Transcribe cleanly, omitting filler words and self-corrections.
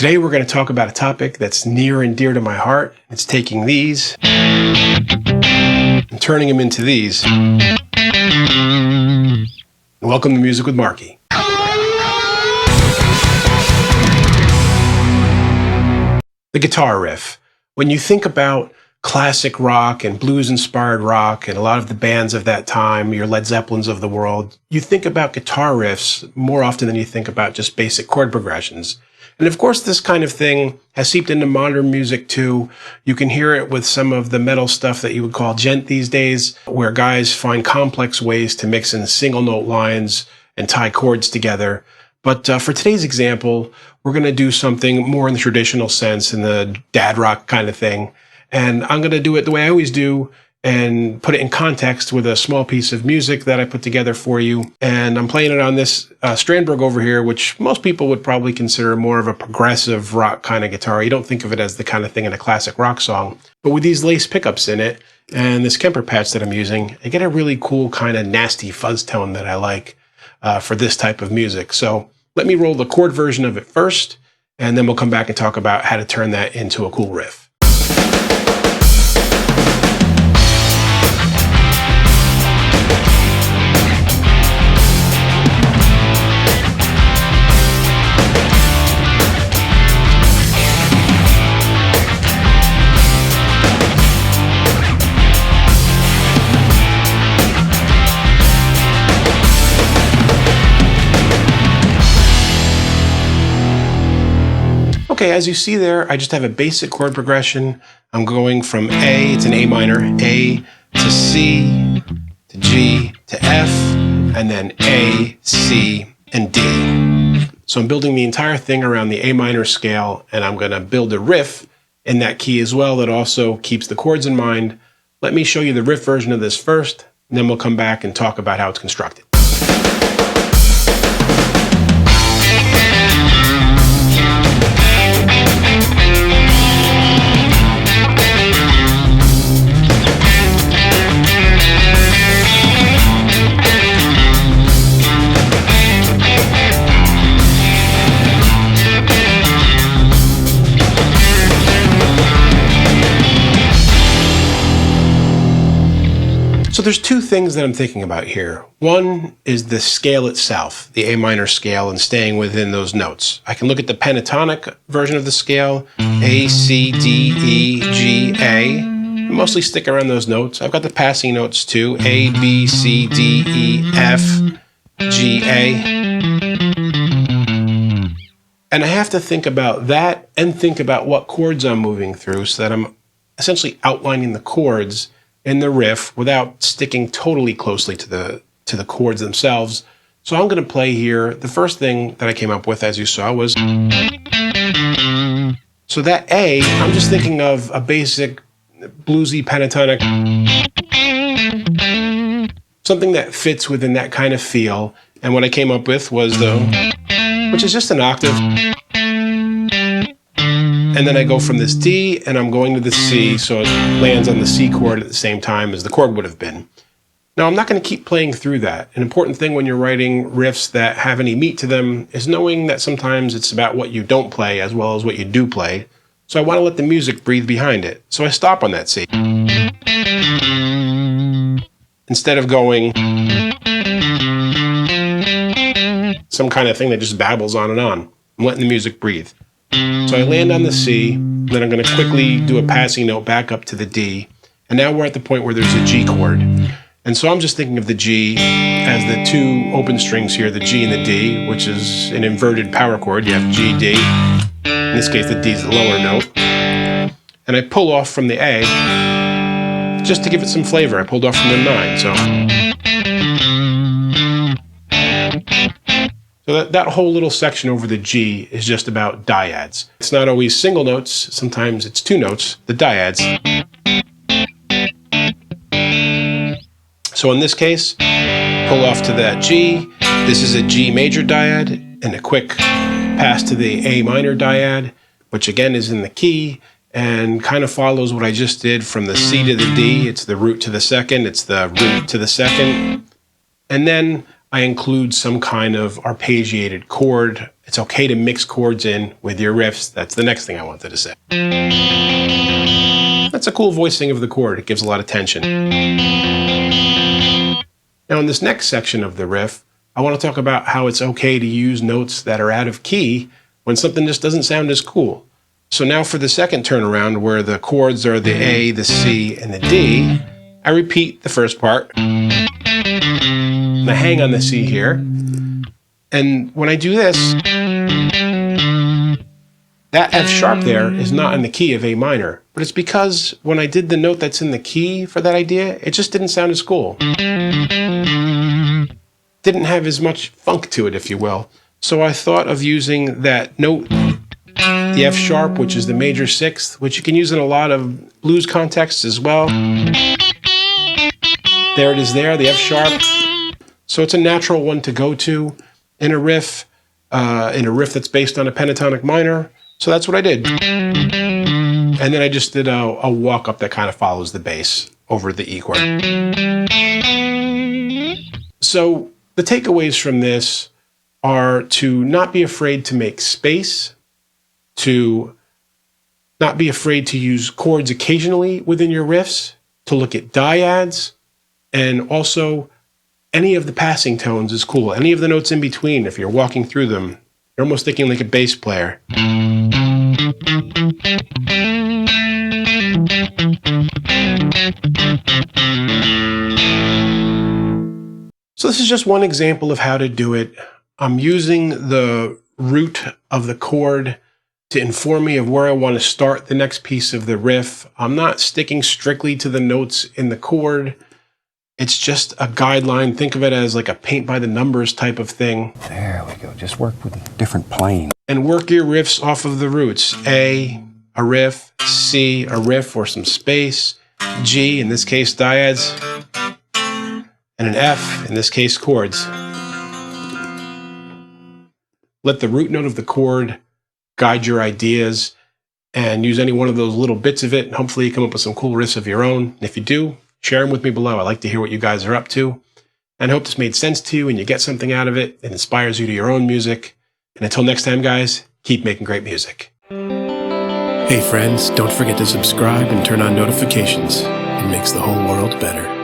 Today we're going to talk about a topic that's near and dear to my heart. It's taking these and turning them into these. Welcome to Music with Marky. The guitar riff. When you think about classic rock and blues-inspired rock and a lot of the bands of that time, your Led Zeppelins of the world, you think about guitar riffs more often than you think about just basic chord progressions. And of course, this kind of thing has seeped into modern music too. You can hear it with some of the metal stuff that you would call djent these days, where guys find complex ways to mix in single note lines and tie chords together. But for today's example, we're going to do something more in the traditional sense, in the dad rock kind of thing. And I'm going to do it the way I always do and put it in context with a small piece of music that I put together for you. And I'm playing it on this Strandberg over here, which most people would probably consider more of a progressive rock kind of guitar. You don't think of it as the kind of thing in a classic rock song. But with these lace pickups in it and this Kemper patch that I'm using, I get a really cool kind of nasty fuzz tone that I like for this type of music. So let me roll the chord version of it first, and then we'll come back and talk about how to turn that into a cool riff. Okay, as you see there, I just have a basic chord progression. I'm going from A, it's an A minor, A to C, to G, to F, and then A, C, and D. So I'm building the entire thing around the A minor scale, and I'm going to build a riff in that key as well that also keeps the chords in mind. Let me show you the riff version of this first, and then we'll come back and talk about how it's constructed. So there's two things that I'm thinking about here. One is the scale itself, the A minor scale, and staying within those notes. I can look at the pentatonic version of the scale, A, C, D, E, G, A. I mostly stick around those notes. I've got the passing notes too, A, B, C, D, E, F, G, A. And I have to think about that and think about what chords I'm moving through so that I'm essentially outlining the chords in the riff without sticking totally closely to the chords themselves. So I'm going to play here. The first thing that I came up with, as you saw, was so that A, I'm just thinking of a basic bluesy pentatonic, something that fits within that kind of feel. And what I came up with was which is just an octave. And then I go from this D, and I'm going to the C, so it lands on the C chord at the same time as the chord would have been. Now, I'm not going to keep playing through that. An important thing when you're writing riffs that have any meat to them is knowing that sometimes it's about what you don't play as well as what you do play. So I want to let the music breathe behind it. So I stop on that C. Instead of going some kind of thing that just babbles on and on. I'm letting the music breathe. So I land on the C, then I'm going to quickly do a passing note back up to the D, and now we're at the point where there's a G chord. And so I'm just thinking of the G as the two open strings here, the G and the D, which is an inverted power chord. You have G, D. In this case, the D is the lower note. And I pull off from the A, just to give it some flavor. I pulled off from the 9, so that whole little section over the G is just about dyads. It's not always single notes. Sometimes it's two notes, the dyads. So in this case, pull off to that G. This is a G major dyad and a quick pass to the A minor dyad, which again is in the key and kind of follows what I just did from the C to the D. It's the root to the second. It's the root to the second. And then I include some kind of arpeggiated chord. It's okay to mix chords in with your riffs. That's the next thing I wanted to say. That's a cool voicing of the chord. It gives a lot of tension. Now in this next section of the riff, I want to talk about how it's okay to use notes that are out of key when something just doesn't sound as cool. So now for the second turnaround, where the chords are the A, the C, and the D, I repeat the first part. I hang on the C here. And when I do this, that F sharp there is not in the key of A minor, but it's because when I did the note that's in the key for that idea, it just didn't sound as cool. Didn't have as much funk to it, if you will. So I thought of using that note, the F sharp, which is the major sixth, which you can use in a lot of blues contexts as well. There it is there, the F sharp. So it's a natural one to go to in a riff that's based on a pentatonic minor. So that's what I did. And then I just did a walk up that kind of follows the bass over the E chord. So the takeaways from this are to not be afraid to make space, to not be afraid to use chords occasionally within your riffs, to look at dyads, and also any of the passing tones is cool. Any of the notes in between, if you're walking through them, you're almost thinking like a bass player. So this is just one example of how to do it. I'm using the root of the chord to inform me of where I want to start the next piece of the riff. I'm not sticking strictly to the notes in the chord. It's just a guideline. Think of it as like a paint by the numbers type of thing. There we go. Just work with a different plane. And work your riffs off of the roots. A riff, C, a riff or some space, G, in this case dyads, and an F, in this case chords. Let the root note of the chord guide your ideas and use any one of those little bits of it, and hopefully you come up with some cool riffs of your own. And if you do, share them with me below. I like to hear what you guys are up to. And I hope this made sense to you and you get something out of it. It inspires you to your own music. And until next time, guys, keep making great music. Hey friends, don't forget to subscribe and turn on notifications. It makes the whole world better.